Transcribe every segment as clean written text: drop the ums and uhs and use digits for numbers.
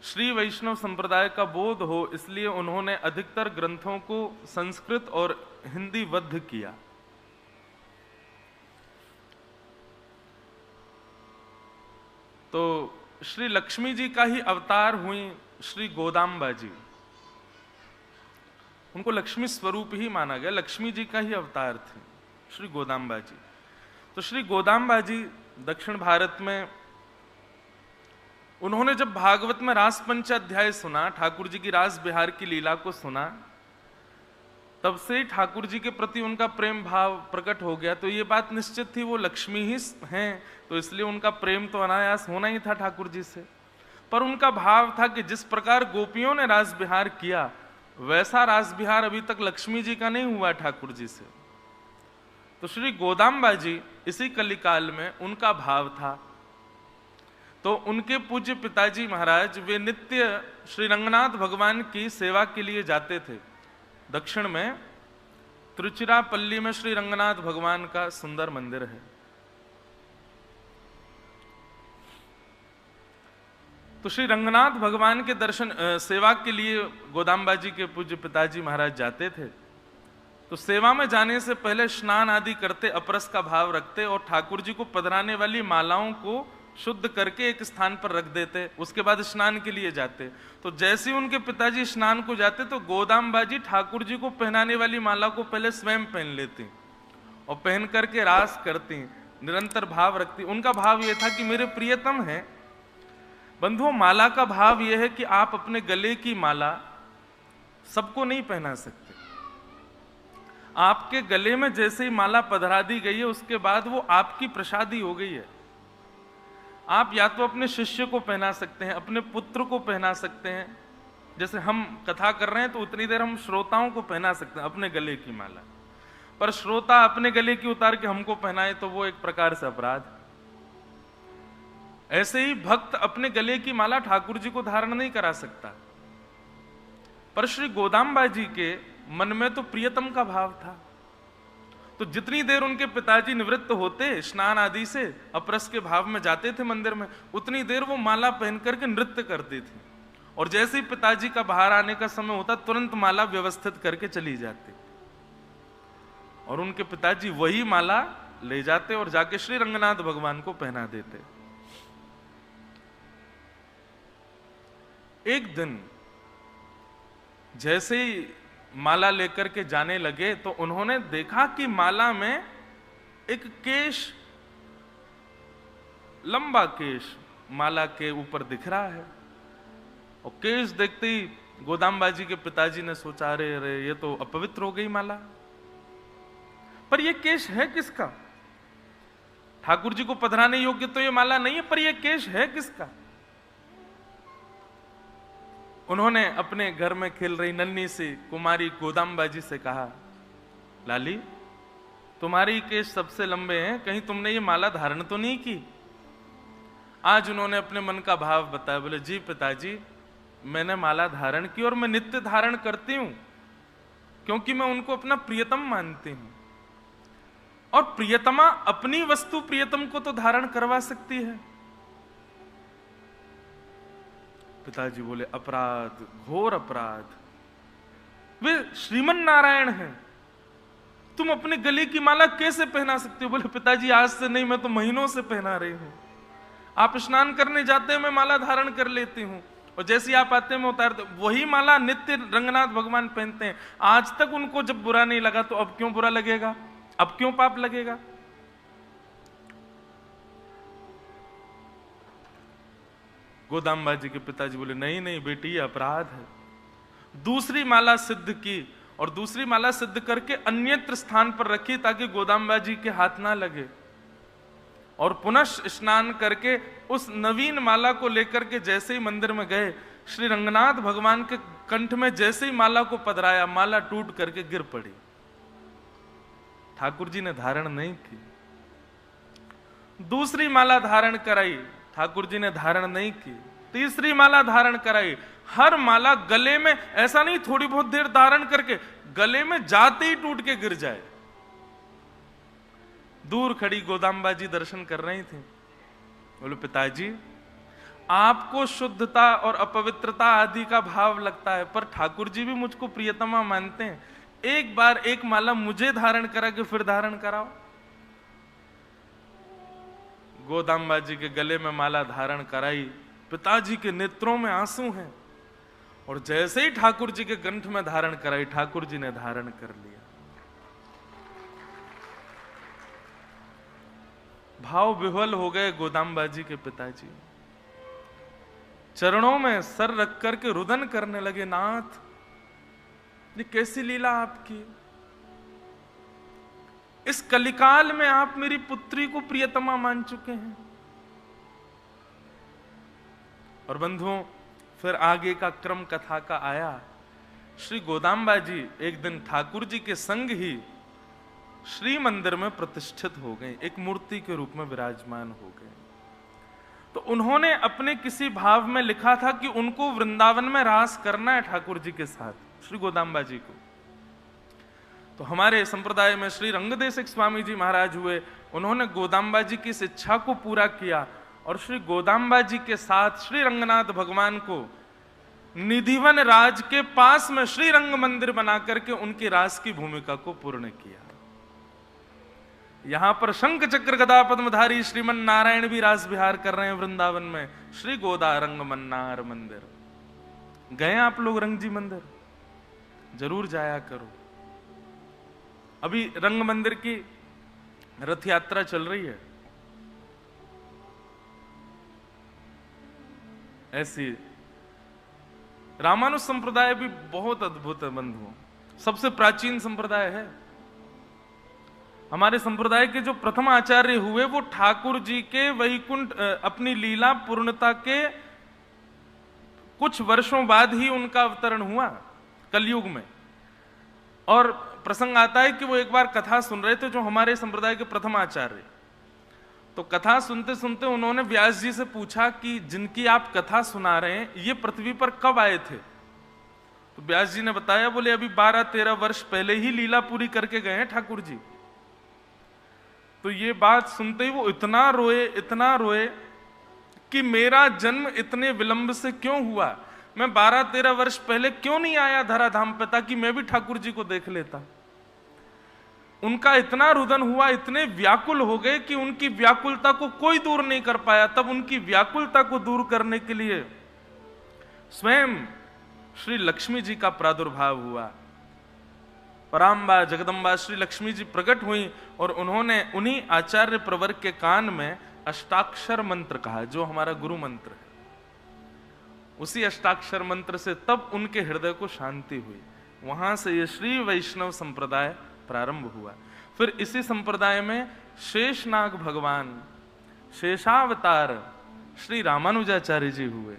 श्री वैष्णव संप्रदाय का बोध हो, इसलिए उन्होंने अधिकतर ग्रंथों को संस्कृत और हिंदी बद्ध किया। तो श्री लक्ष्मी जी का ही अवतार हुई श्री गोदाम्बा जी। उनको लक्ष्मी स्वरूप ही माना गया, लक्ष्मी जी का ही अवतार थे श्री गोदाम्बा जी। तो श्री गोदाम्बा जी दक्षिण भारत में, उन्होंने जब भागवत में रास पंचाध्याय सुना, ठाकुर जी की रास बिहार की लीला को सुना, तब से ठाकुर जी के प्रति उनका प्रेम भाव प्रकट हो गया। तो ये बात निश्चित थी वो लक्ष्मी ही हैं, तो इसलिए उनका प्रेम तो अनायास होना ही था ठाकुर जी से। पर उनका भाव था कि जिस प्रकार गोपियों ने रास बिहार किया, वैसा रास बिहार अभी तक लक्ष्मी जी का नहीं हुआ ठाकुर जी से। तो श्री गोदाम्बा जी इसी कलिकाल में उनका भाव था। तो उनके पूज्य पिताजी महाराज वे नित्य श्री रंगनाथ भगवान की सेवा के लिए जाते थे। दक्षिण में तिरुचिरापल्ली में श्री रंगनाथ भगवान का सुंदर मंदिर है। तो श्री रंगनाथ भगवान के दर्शन सेवा के लिए गोदाम्बा जी के पूज्य पिताजी महाराज जाते थे। तो सेवा में जाने से पहले स्नान आदि करते, अपरस का भाव रखते और ठाकुर जी को पधराने वाली मालाओं को शुद्ध करके एक स्थान पर रख देते। उसके बाद स्नान के लिए जाते। तो जैसे ही उनके पिताजी स्नान को जाते तो गोदाम्बा जी ठाकुर जी को पहनाने वाली माला को पहले स्वयं पहन लेती और पहन करके रास करती, निरंतर भाव रखती। उनका भाव यह था कि मेरे प्रियतम है। बंधुओं, माला का भाव यह है कि आप अपने गले की माला सबको नहीं पहना सकते। आपके गले में जैसे ही माला पधरा दी गई है, उसके बाद वो आपकी प्रसादी हो गई है। आप या तो अपने शिष्य को पहना सकते हैं, अपने पुत्र को पहना सकते हैं। जैसे हम कथा कर रहे हैं तो उतनी देर हम श्रोताओं को पहना सकते हैं अपने गले की माला, पर श्रोता अपने गले की उतार के हमको पहनाए तो वो एक प्रकार से अपराध। ऐसे ही भक्त अपने गले की माला ठाकुर जी को धारण नहीं करा सकता। पर श्री गोदाम्बा जी के मन में तो प्रियतम का भाव था। तो जितनी देर उनके पिताजी निवृत्त होते स्नान आदि से, अपरस के भाव में जाते थे मंदिर में, उतनी देर वो माला पहन करके नृत्य करती थी। और जैसे ही पिताजी का बाहर आने का समय होता, तुरंत माला व्यवस्थित करके चली जाती और उनके पिताजी वही माला ले जाते और जाके श्री रंगनाथ भगवान को पहना देते। एक दिन जैसे ही माला लेकर के जाने लगे तो उन्होंने देखा कि माला में एक केश, लंबा केश माला के ऊपर दिख रहा है। और केश देखते ही गोदाम्बा जी के पिताजी ने सोचा, अरे अरे ये तो अपवित्र हो गई माला। पर ये केश है किसका? ठाकुर जी को पधराने योग्य तो ये माला नहीं है, पर ये केश है किसका? उन्होंने अपने घर में खेल रही नन्ही सी कुमारी गोदाम्बा जी से कहा, लाली तुम्हारी केश सबसे लंबे हैं, कहीं तुमने ये माला धारण तो नहीं की? आज उन्होंने अपने मन का भाव बताया। बोले, जी पिताजी, मैंने माला धारण की और मैं नित्य धारण करती हूं, क्योंकि मैं उनको अपना प्रियतम मानती हूं। और प्रियतमा अपनी वस्तु प्रियतम को तो धारण करवा सकती है। पिताजी बोले, अपराध, घोर अपराध। वे श्रीमन नारायण हैं, तुम अपने गले की माला कैसे पहना सकते हो? बोले, पिताजी आज से नहीं, मैं तो महीनों से पहना रही हूं। आप स्नान करने जाते हैं, मैं माला धारण कर लेती हूं, और जैसे आप आते हैं मैं उतारते। वही माला नित्य रंगनाथ भगवान पहनते हैं। आज तक उनको जब बुरा नहीं लगा तो अब क्यों बुरा लगेगा? अब क्यों पाप लगेगा? गोदाम्बा जी के पिताजी बोले, नहीं नहीं बेटी, ये अपराध है। दूसरी माला सिद्ध की और दूसरी माला सिद्ध करके अन्यत्र स्थान पर रखी ताकि गोदाम्बा जी के हाथ ना लगे। और पुनः स्नान करके उस नवीन माला को लेकर के जैसे ही मंदिर में गए, श्री रंगनाथ भगवान के कंठ में जैसे ही माला को पधराया, माला टूट करके गिर पड़ी। ठाकुर जी ने धारण नहीं की। दूसरी माला धारण कराई, ठाकुर जी ने धारण नहीं की। तीसरी माला धारण कराई। हर माला गले में, ऐसा नहीं थोड़ी बहुत देर धारण करके, गले में जाते ही टूट के गिर जाए। दूर खड़ी गोदाम्बा जी दर्शन कर रही थी। बोले, पिताजी आपको शुद्धता और अपवित्रता आदि का भाव लगता है, पर ठाकुर जी भी मुझको प्रियतमा मानते हैं। एक बार एक माला मुझे धारण करा के फिर धारण कराओ। गोदाम्बा जी के गले में माला धारण कराई, पिताजी के नेत्रों में आंसू हैं, और जैसे ही ठाकुर जी के कंठ में धारण कराई, ठाकुर जी ने धारण कर लिया। भाव विह्वल हो गए गोदाम्बा जी के पिताजी, चरणों में सर रख करके रुदन करने लगे, नाथ ये कैसी लीला आपकी, इस कलिकाल में आप मेरी पुत्री को प्रियतमा मान चुके हैं। और बंधुओं, फिर आगे का क्रम कथा का आया। श्री गोदाम्बा जी एक दिन ठाकुर जी के संग ही श्री मंदिर में प्रतिष्ठित हो गए, एक मूर्ति के रूप में विराजमान हो गए। तो उन्होंने अपने किसी भाव में लिखा था कि उनको वृंदावन में रास करना है ठाकुर जी के साथ, श्री गोदाम्बा जी को। तो हमारे संप्रदाय में श्री रंगदेशिक स्वामी जी महाराज हुए, उन्होंने गोदाम्बा जी की इस इच्छा को पूरा किया और श्री गोदाम्बा जी के साथ श्री रंगनाथ भगवान को निधिवन राज के पास में श्री रंग मंदिर बना करके उनकी रास की भूमिका को पूर्ण किया। यहां पर शंख चक्र गदा पद्मधारी श्रीमन नारायण भी रास विहार कर रहे हैं वृंदावन में, श्री गोदा रंग मन्नार मंदिर। गए आप लोग रंग जी मंदिर? जरूर जाया करो। अभी रंग मंदिर की रथ यात्रा चल रही है। ऐसी रामानुज संप्रदाय भी बहुत अद्भुत है बंधुओं, सबसे प्राचीन संप्रदाय है। हमारे संप्रदाय के जो प्रथम आचार्य हुए वो ठाकुर जी के वैकुंठ अपनी लीला पूर्णता के कुछ वर्षों बाद ही उनका अवतरण हुआ कलयुग में। और प्रसंग आता है कि वो एक बार कथा सुन रहे थे, जो हमारे संप्रदाय के प्रथम आचार्य। तो कथा सुनते सुनते उन्होंने व्यास जी से पूछा कि जिनकी आप कथा सुना रहे हैं ये पृथ्वी पर कब आए थे? तो व्यास जी ने बताया, बोले अभी 12-13 वर्ष पहले ही लीला पूरी करके गए हैं ठाकुर जी। तो ये बात सुनते ही वो इतना रोए कि मेरा जन्म इतने विलंब से क्यों हुआ, मैं 12-13 वर्ष पहले क्यों नहीं आया धराधाम पे, ताकि मैं भी ठाकुर जी को देख लेता। उनका इतना रुदन हुआ, इतने व्याकुल हो गए कि उनकी व्याकुलता को कोई दूर नहीं कर पाया। तब उनकी व्याकुलता को दूर करने के लिए स्वयं श्री लक्ष्मी जी का प्रादुर्भाव हुआ। पराम्बा जगदम्बा श्री लक्ष्मी जी प्रकट हुई और उन्होंने उन्हीं आचार्य प्रवर के कान में अष्टाक्षर मंत्र कहा, जो हमारा गुरु मंत्र है। उसी अष्टाक्षर मंत्र से तब उनके हृदय को शांति हुई। वहां से ये श्री वैष्णव संप्रदाय प्रारंभ हुआ। फिर इसी संप्रदाय में शेषनाग भगवान, शेषावतार श्री रामानुजाचार्य जी हुए।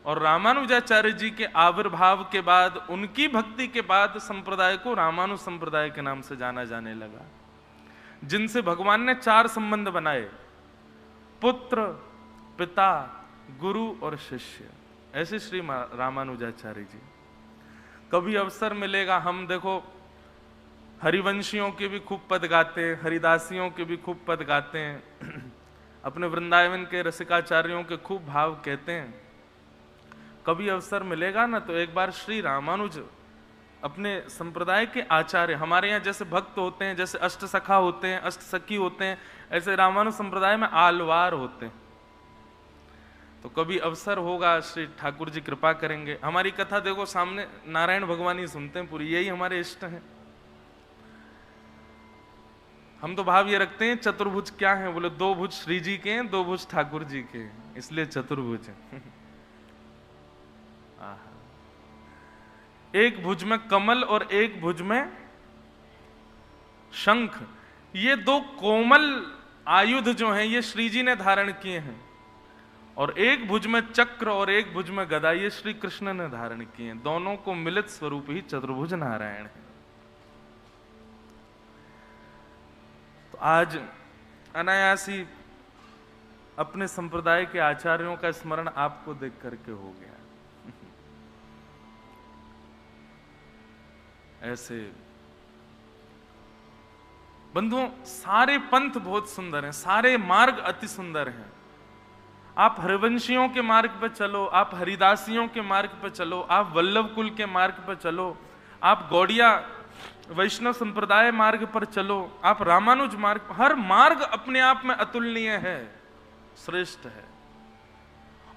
और रामानुजाचार्य जी के आविर्भाव के बाद, उनकी भक्ति के बाद संप्रदाय को रामानुज संप्रदाय के नाम से जाना जाने लगा, जिनसे भगवान ने 4 संबंध बनाए, पुत्र, पिता, गुरु और शिष्य। ऐसे श्री रामानुजाचार्य जी। कभी अवसर मिलेगा, हम देखो हरिवंशियों के भी खूब पद गाते हैं, हरिदासियों के भी खूब पद गाते हैं, अपने वृंदावन के रसिकाचार्यों के खूब भाव कहते हैं। कभी अवसर मिलेगा ना, तो एक बार श्री रामानुज अपने संप्रदाय के आचार्य, हमारे यहाँ जैसे भक्त होते हैं, जैसे अष्ट सखा होते हैं, अष्ट सखी होते हैं, ऐसे रामानुज संप्रदाय में आलवार होते हैं। तो कभी अवसर होगा, श्री ठाकुर जी कृपा करेंगे। हमारी कथा देखो सामने नारायण भगवान ही सुनते हैं पूरी, यही हमारे इष्ट हैं। हम तो भाव ये रखते हैं चतुर्भुज क्या है, बोले 2 भुज श्री जी के हैं, 2 भुज ठाकुर जी के हैं, इसलिए चतुर्भुज है। एक भुज में कमल और एक भुज में शंख, ये 2 कोमल आयुध जो हैं ये श्री जी ने धारण किए हैं। और एक भुज में चक्र और एक भुज में गदा, ये श्री कृष्ण ने धारण किए हैं। दोनों को मिलित स्वरूप ही चतुर्भुज नारायण है। तो आज अनायासी अपने संप्रदाय के आचार्यों का स्मरण आपको देख करके हो गया। ऐसे बंधुओं, सारे पंथ बहुत सुंदर हैं, सारे मार्ग अति सुंदर हैं। आप हरिवंशियों के मार्ग पर चलो, आप हरिदासियों के मार्ग पर चलो, आप वल्लभ कुल के मार्ग पर चलो, आप गौड़िया वैष्णव संप्रदाय मार्ग पर चलो, आप रामानुज मार्ग, हर मार्ग अपने आप में अतुलनीय है, श्रेष्ठ है।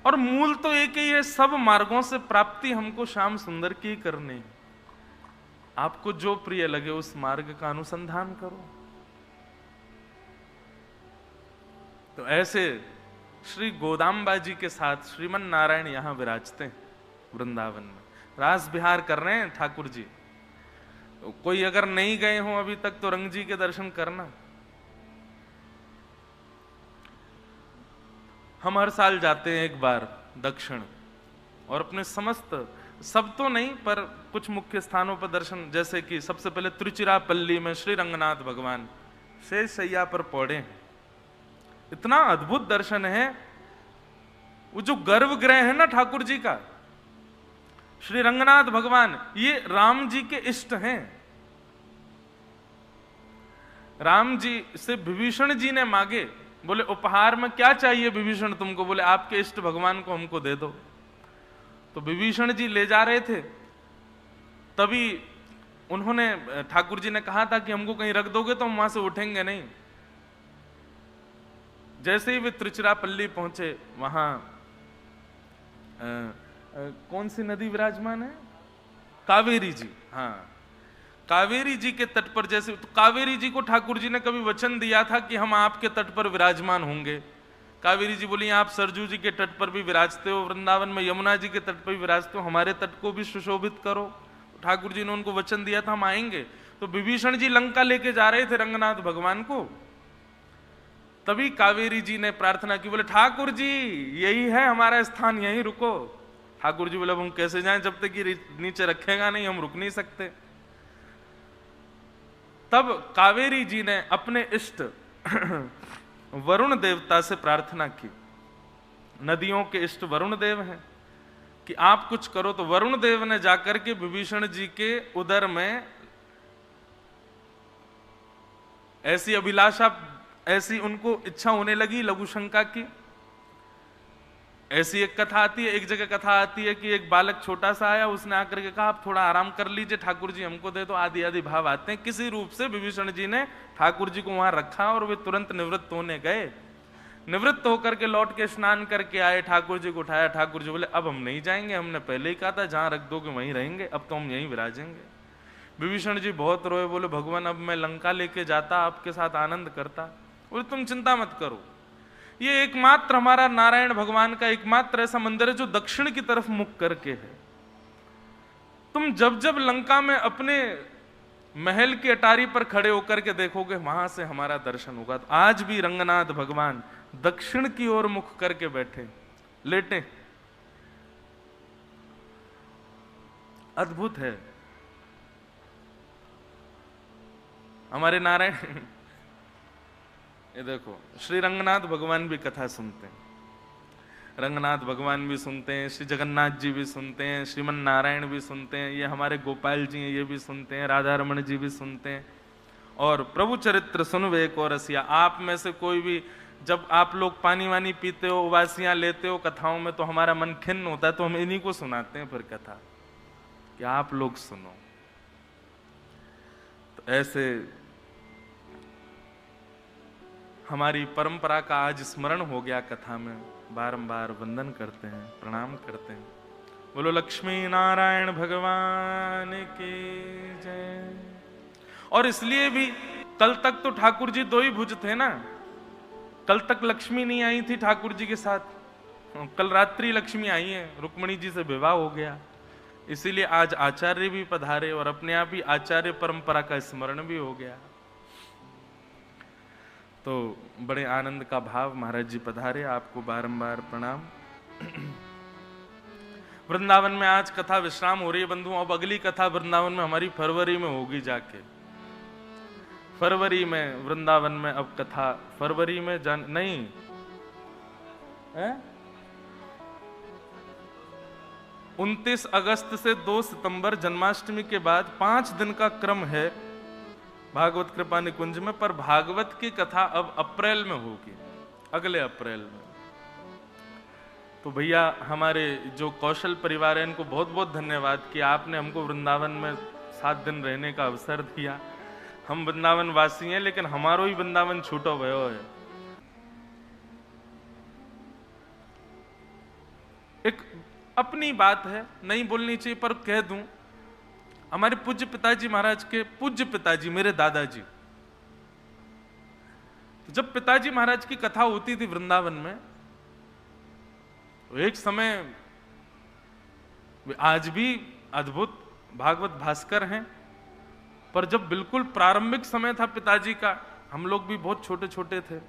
और मूल तो एक ही है, सब मार्गों से प्राप्ति हमको श्याम सुंदर की करनी है। आपको जो प्रिय लगे उस मार्ग का अनुसंधान करो। तो ऐसे श्री गोदाम्बा जी के साथ श्रीमन नारायण यहां विराजते हैं वृंदावन में, रास विहार कर रहे हैं ठाकुर जी। तो कोई अगर नहीं गए हो अभी तक तो रंग जी के दर्शन करना। हम हर साल जाते हैं एक बार दक्षिण, और अपने समस्त, सब तो नहीं पर कुछ मुख्य स्थानों पर दर्शन, जैसे कि सबसे पहले तिरुचिरापल्ली में श्री रंगनाथ भगवान शेष शैया पर पौड़े हैं। इतना अद्भुत दर्शन है। वो जो गर्भगृह है ना ठाकुर जी का, श्री रंगनाथ भगवान, ये राम जी के इष्ट हैं। राम जी से विभीषण जी ने मांगे, बोले उपहार में क्या चाहिए विभीषण तुमको? बोले आपके इष्ट भगवान को हमको दे दो। तो विभीषण जी ले जा रहे थे, तभी उन्होंने, ठाकुर जी ने कहा था कि हमको कहीं रख दोगे तो हम वहां से उठेंगे नहीं। जैसे ही वे त्रिचिरापल्ली पहुंचे, वहां कौन सी नदी विराजमान है? कावेरी जी। हाँ, कावेरी जी के तट पर जैसे, तो कावेरी जी को ठाकुर जी ने कभी वचन दिया था कि हम आपके तट पर विराजमान होंगे। कावेरी जी बोली आप सरजू जी के तट पर भी विराजते हो, वृंदावन में यमुना जी के तट पर भी विराजते हो, हमारे तट को भी सुशोभित करो। ठाकुर जी ने उनको वचन दिया था हम आएंगे। तो विभीषण जी लंका लेके जा रहे थे रंगनाथ भगवान को, तभी कावेरी जी ने प्रार्थना की, बोले ठाकुर जी यही है हमारा स्थान, यहीं रुको। ठाकुर जी बोले हम कैसे जाएं, जब तक ये नीचे रखेगा नहीं हम रुक नहीं सकते। तब कावेरी जी ने अपने इष्ट वरुण देवता से प्रार्थना की, नदियों के इष्ट वरुण देव हैं, कि आप कुछ करो। तो वरुण देव ने जाकर के विभीषण जी के उदर में ऐसी अभिलाषा, ऐसी उनको इच्छा होने लगी लघु शंका की। ऐसी एक कथा आती है, एक जगह कथा आती है कि एक बालक छोटा सा आया, उसने आकर के कहा आप थोड़ा आराम कर लीजिए, ठाकुर जी हमको दे दो। आदि आदि भाव आते हैं। किसी रूप से विभीषण जी ने ठाकुर जी को वहां रखा और वे तुरंत निवृत्त होने गए। निवृत्त होकर के लौट के स्नान करके आए, ठाकुर जी को उठाया। ठाकुर जी बोले अब हम नहीं जाएंगे, हमने पहले ही कहा था जहां रख दोगे वहीं रहेंगे, अब तो हम यहीं विराजेंगे। विभीषण जी बहुत रोए, बोले भगवान अब मैं लंका लेके जाता, आपके साथ आनंद करता। बोले तुम चिंता मत करो, ये एकमात्र हमारा नारायण भगवान का एकमात्र ऐसा मंदिर है जो दक्षिण की तरफ मुख करके है। तुम जब जब लंका में अपने महल की अटारी पर खड़े होकर के देखोगे वहां से हमारा दर्शन होगा। तो आज भी रंगनाथ भगवान दक्षिण की ओर मुख करके बैठे, लेटे। अद्भुत है हमारे नारायण। ये देखो श्री रंगनाथ भगवान भी कथा सुनते हैं, रंगनाथ भगवान भी सुनते हैं, श्री जगन्नाथ जी भी सुनते हैं, श्रीमन नारायण भी सुनते हैं, ये हमारे गोपाल जी हैं ये भी सुनते हैं, राधा रमण जी भी सुनते हैं। और प्रभु चरित्र सुनवे को रसिया। आप में से कोई भी, जब आप लोग पानी वानी पीते हो, उबासियां लेते हो कथाओं में, तो हमारा मन खिन्न होता है, तो हम इन्हीं को सुनाते हैं फिर कथा कि आप लोग सुनो। तो ऐसे हमारी परंपरा का आज स्मरण हो गया कथा में, बारंबार वंदन करते हैं, प्रणाम करते हैं। बोलो लक्ष्मी नारायण भगवान की जय। और इसलिए भी कल तक तो ठाकुर जी दो ही भुज थे ना, कल तक लक्ष्मी नहीं आई थी ठाकुर जी के साथ, कल रात्रि लक्ष्मी आई है, रुक्मणी जी से विवाह हो गया। इसीलिए आज आचार्य भी पधारे और अपने आप ही आचार्य परंपरा का स्मरण भी हो गया। तो बड़े आनंद का भाव, महाराज जी पधारे, आपको बारंबार प्रणाम। वृंदावन में आज कथा विश्राम हो रही है बंधुओं। अब अगली कथा वृंदावन में हमारी फरवरी में होगी जाके, फरवरी में वृंदावन में अब कथा, फरवरी में नहीं है 29 अगस्त से 2 सितंबर जन्माष्टमी के बाद 5 दिन का क्रम है भागवत कृपा निकुंज में। पर भागवत की कथा अब अप्रैल में होगी, अगले अप्रैल में। तो भैया हमारे जो कौशल परिवार है इनको बहुत बहुत धन्यवाद कि आपने हमको वृंदावन में 7 दिन रहने का अवसर दिया। हम वृंदावन वासी हैं लेकिन हमारो ही वृंदावन छूटो भयो है। एक अपनी बात है, नहीं बोलनी चाहिए पर कह दूं, हमारे पूज्य पिताजी महाराज के पूज्य पिताजी मेरे दादाजी, जब पिताजी महाराज की कथा होती थी वृंदावन में, एक समय आज भी अद्भुत भागवत भास्कर हैं, पर जब बिल्कुल प्रारंभिक समय था पिताजी का, हम लोग भी बहुत छोटे छोटे थे,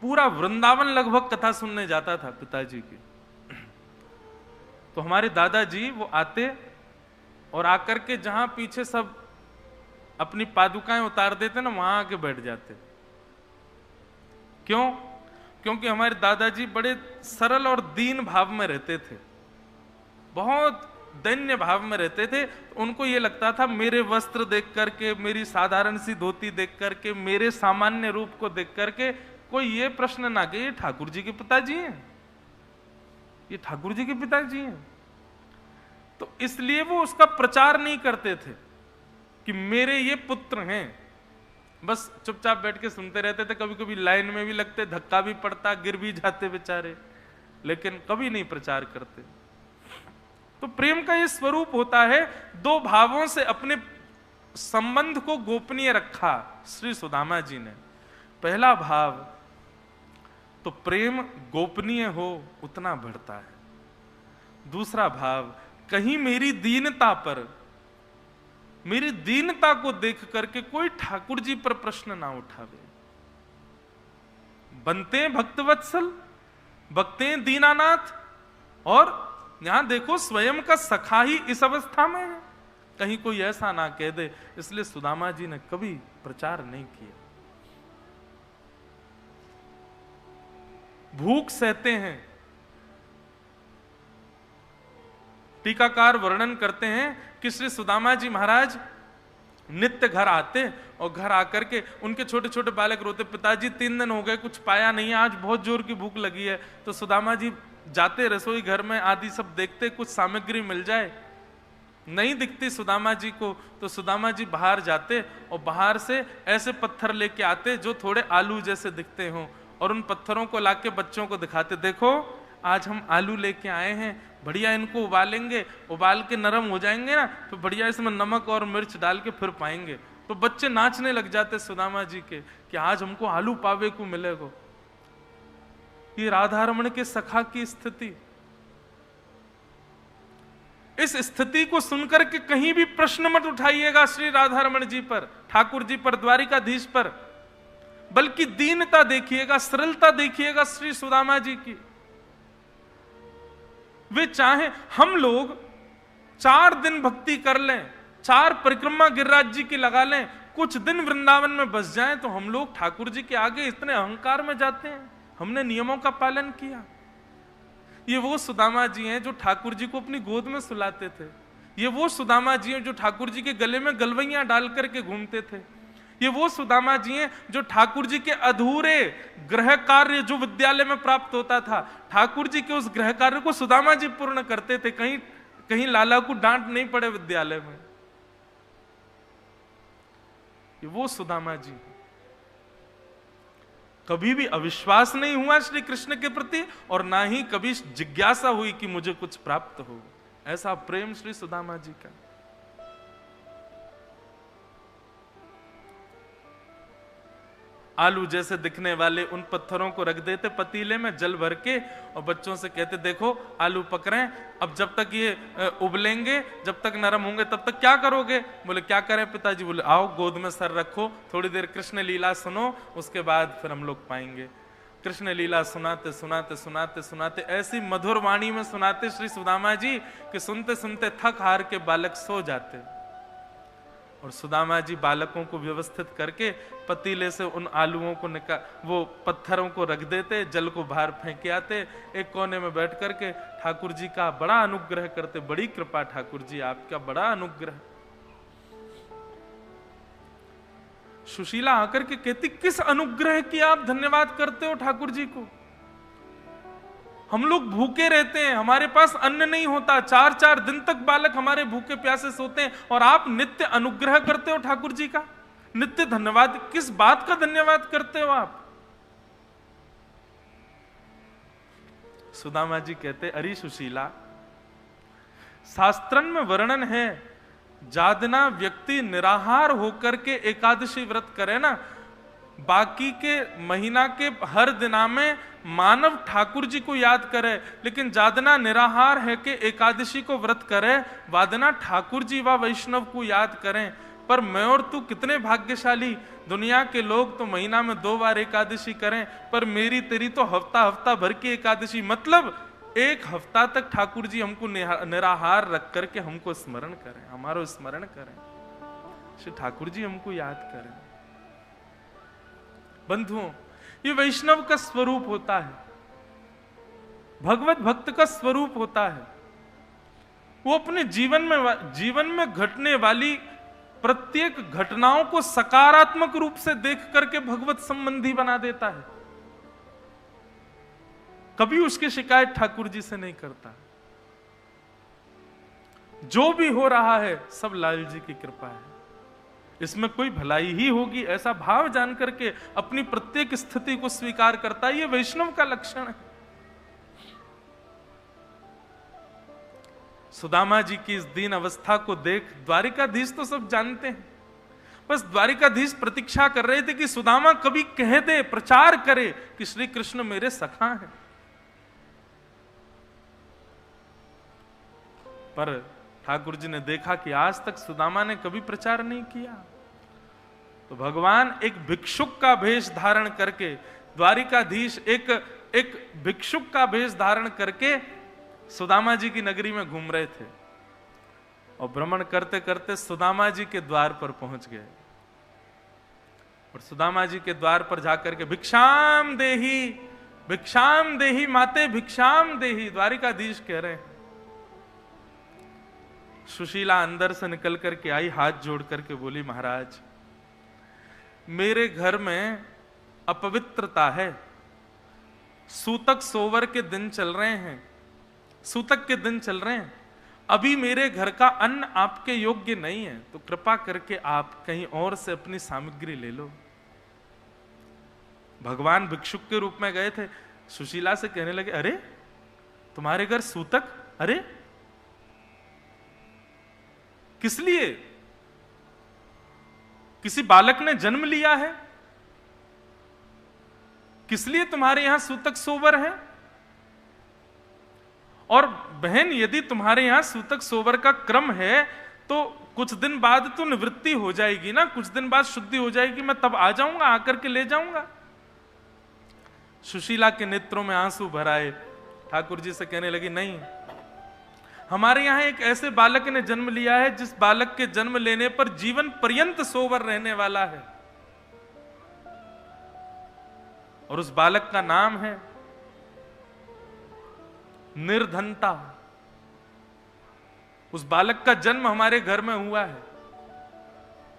पूरा वृंदावन लगभग कथा सुनने जाता था पिताजी की। तो हमारे दादाजी वो आते और आकर के जहां पीछे सब अपनी पादुकाएं उतार देते ना, वहां आके बैठ जाते। क्यों? क्योंकि हमारे दादाजी बड़े सरल और दीन भाव में रहते थे, बहुत दैन्य भाव में रहते थे। उनको ये लगता था मेरे वस्त्र देख करके, मेरी साधारण सी धोती देख करके, मेरे सामान्य रूप को देख करके कोई ये प्रश्न ना कि ये ठाकुर जी के पिताजी हैं, ये ठाकुर जी के पिताजी हैं। तो इसलिए वो उसका प्रचार नहीं करते थे कि मेरे ये पुत्र हैं, बस चुपचाप बैठ के सुनते रहते थे। कभी कभी लाइन में भी लगते, धक्का भी पड़ता, गिर भी जाते बेचारे, लेकिन कभी नहीं प्रचार करते। तो प्रेम का ये स्वरूप होता है, दो भावों से अपने संबंध को गोपनीय रखा श्री सुदामा जी ने। पहला भाव तो प्रेम गोपनीय हो उतना बढ़ता है। दूसरा भाव, कहीं मेरी दीनता पर, मेरी दीनता को देख करके कोई ठाकुर जी पर प्रश्न ना उठावे। बनते भक्तवत्सल, बकते दीनानाथ, और यहां देखो स्वयं का सखा ही इस अवस्था में है, कहीं कोई ऐसा ना कह दे। इसलिए सुदामा जी ने कभी प्रचार नहीं किया। भूख सहते हैं, टीकाकार वर्णन करते हैं कि श्री सुदामा जी महाराज नित्य घर आते और घर आकर के उनके छोटे छोटे बालक रोते, पिताजी 3 दिन हो गए कुछ पाया नहीं है, आज बहुत जोर की भूख लगी है। तो सुदामा जी जाते रसोई घर में आदि सब देखते, कुछ सामग्री मिल जाए, नहीं दिखती सुदामा जी को, तो सुदामा जी बाहर जाते और बाहर से ऐसे पत्थर लेके आते जो थोड़े आलू जैसे दिखते हों, और उन पत्थरों को लाके बच्चों को दिखाते, देखो आज हम आलू लेके आए हैं, बढ़िया इनको उबालेंगे, उबाल के नरम हो जाएंगे ना, तो बढ़िया इसमें नमक और मिर्च डाल के फिर पाएंगे। तो बच्चे नाचने लग जाते सुदामा जी के कि आज हमको आलू पावे को मिलेगा। ये राधारमण के सखा की स्थिति, इस स्थिति को सुनकर के कहीं भी प्रश्न मत उठाइएगा श्री राधारमण जी पर, ठाकुर जी पर, द्वारिकाधीश पर, बल्कि दीनता देखिएगा, सरलता देखिएगा श्री सुदामा जी की। वे चाहे हम लोग 4 दिन भक्ति कर लें, 4 परिक्रमा गिरिराज जी की लगा लें, कुछ दिन वृंदावन में बस जाएं, तो हम लोग ठाकुर जी के आगे इतने अहंकार में जाते हैं, हमने नियमों का पालन किया। ये वो सुदामा जी हैं जो ठाकुर जी को अपनी गोद में सुलाते थे। ये वो सुदामा जी हैं जो ठाकुर जी के गले में गलवैयां डाल करके घूमते थे। ये वो सुदामा जी हैं जो ठाकुर जी के अधूरे गृह कार्य जो विद्यालय में प्राप्त होता था, ठाकुर जी के उस गृह कार्य को सुदामा जी पूर्ण करते थे। कहीं कहीं लाला को डांट नहीं पड़े विद्यालय में। ये वो सुदामा जी, कभी भी अविश्वास नहीं हुआ श्री कृष्ण के प्रति, और ना ही कभी जिज्ञासा हुई कि मुझे कुछ प्राप्त हो। ऐसा प्रेम श्री सुदामा जी का। आलू जैसे दिखने वाले उन पत्थरों को रख देते पतीले में जल भर के, और बच्चों से कहते देखो आलू पक रहे हैं, अब जब तक ये उबलेंगे, जब तक नरम होंगे, तब तक क्या करोगे? बोले क्या करें पिताजी? बोले आओ गोद में सर रखो, थोड़ी देर कृष्ण लीला सुनो, उसके बाद फिर हम लोग पाएंगे। कृष्ण लीला सुनाते सुनाते सुनाते सुनाते ऐसी मधुर वाणी में सुनाते श्री सुदामा जी कि सुनते सुनते थक हार के बालक सो जाते। और सुदामा जी बालकों को व्यवस्थित करके पतीले से उन आलूओं को वो पत्थरों को रख देते, जल को बाहर फेंक आते, एक कोने में बैठ करके ठाकुर जी का बड़ा अनुग्रह करते। बड़ी कृपा ठाकुर जी, आपका बड़ा अनुग्रह। सुशीला आकर के कहती, किस अनुग्रह की आप धन्यवाद करते हो ठाकुर जी को? हम लोग भूखे रहते हैं, हमारे पास अन्न नहीं होता, 4-4 दिन तक बालक हमारे भूखे प्यासे सोते हैं, और आप नित्य अनुग्रह करते हो ठाकुर जी का, नित्य धन्यवाद। किस बात का धन्यवाद करते हो आप? सुदामा जी कहते, अरे सुशीला, शास्त्रन में वर्णन है, जादना व्यक्ति निराहार होकर के एकादशी व्रत करे ना, बाकी के महीना के हर दिना में मानव ठाकुर जी को याद करे, लेकिन जादना निराहार है कि एकादशी को व्रत करे, वादना ठाकुर जी व वैष्णव को याद करें। पर मैं और तू कितने भाग्यशाली, दुनिया के लोग तो महीना में 2 बार एकादशी करें, पर मेरी तेरी तो हफ्ता हफ्ता भर की एकादशी, मतलब 1 हफ्ता तक ठाकुर जी हमको निराहार रख करके हमको स्मरण करें, हमारो स्मरण करें, श्री ठाकुर जी हमको याद करें। बंधुओं, ये वैष्णव का स्वरूप होता है, भगवत भक्त का स्वरूप होता है। वो अपने जीवन में घटने वाली प्रत्येक घटनाओं को सकारात्मक रूप से देख करके भगवत संबंधी बना देता है, कभी उसकी शिकायत ठाकुर जी से नहीं करता। जो भी हो रहा है सब लाल जी की कृपा है, इसमें कोई भलाई ही होगी, ऐसा भाव जान करके अपनी प्रत्येक स्थिति को स्वीकार करता है। ये वैष्णव का लक्षण है। सुदामा जी की इस दीन अवस्था को देख द्वारिकाधीश तो सब जानते हैं, बस द्वारिकाधीश प्रतीक्षा कर रहे थे कि सुदामा कभी कह दे, प्रचार करे कि श्री कृष्ण मेरे सखा हैं। पर ठाकुर जी ने देखा कि आज तक सुदामा ने कभी प्रचार नहीं किया, तो भगवान एक भिक्षुक का भेष धारण करके, द्वारिकाधीश एक भिक्षुक का भेष धारण करके सुदामा जी की नगरी में घूम रहे थे, और भ्रमण करते करते सुदामा जी के द्वार पर पहुंच गए, और सुदामा जी के द्वार पर जाकर के भिक्षाम देही माते भिक्षाम देही, द्वारिकाधीश कह रहे हैं। सुशीला अंदर से निकल करके आई, हाथ जोड़ करके बोली, महाराज मेरे घर में अपवित्रता है, सूतक सोवर के दिन चल रहे हैं, सूतक के दिन चल रहे हैं, अभी मेरे घर का अन्न आपके योग्य नहीं है, तो कृपा करके आप कहीं और से अपनी सामग्री ले लो। भगवान भिक्षुक के रूप में गए थे, सुशीला से कहने लगे, अरे तुम्हारे घर सूतक? अरे किस लिए? किसी बालक ने जन्म लिया है? किस लिए तुम्हारे यहां सूतक सोवर है? और बहन, यदि तुम्हारे यहां सूतक सोवर का क्रम है तो कुछ दिन बाद तो निवृत्ति हो जाएगी ना, कुछ दिन बाद शुद्धि हो जाएगी, मैं तब आ जाऊंगा, आकर के ले जाऊंगा। सुशीला के नेत्रों में आंसू भर आए, ठाकुर जी से कहने लगी, नहीं, हमारे यहां एक ऐसे बालक ने जन्म लिया है जिस बालक के जन्म लेने पर जीवन पर्यंत सोवर रहने वाला है, और उस बालक का नाम है निर्धनता। उस बालक का जन्म हमारे घर में हुआ है,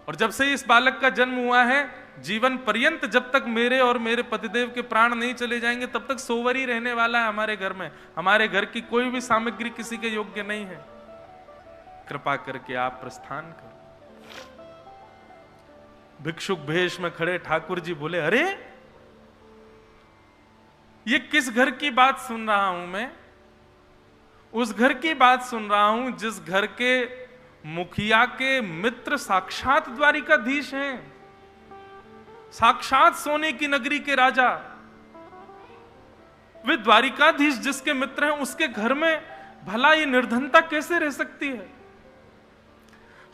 और जब से इस बालक का जन्म हुआ है, जीवन पर्यंत जब तक मेरे और मेरे पतिदेव के प्राण नहीं चले जाएंगे तब तक सोवर ही रहने वाला है हमारे घर में। हमारे घर की कोई भी सामग्री किसी के योग्य नहीं है, कृपा करके आप प्रस्थान करो। भिक्षुक भेष में खड़े ठाकुर जी बोले, अरे ये किस घर की बात सुन रहा हूं मैं? उस घर की बात सुन रहा हूं जिस घर के मुखिया के मित्र साक्षात द्वारिकाधीश हैं, साक्षात सोने की नगरी के राजा। वे द्वारिकाधीश जिसके मित्र हैं, उसके घर में भला ये निर्धनता कैसे रह सकती है?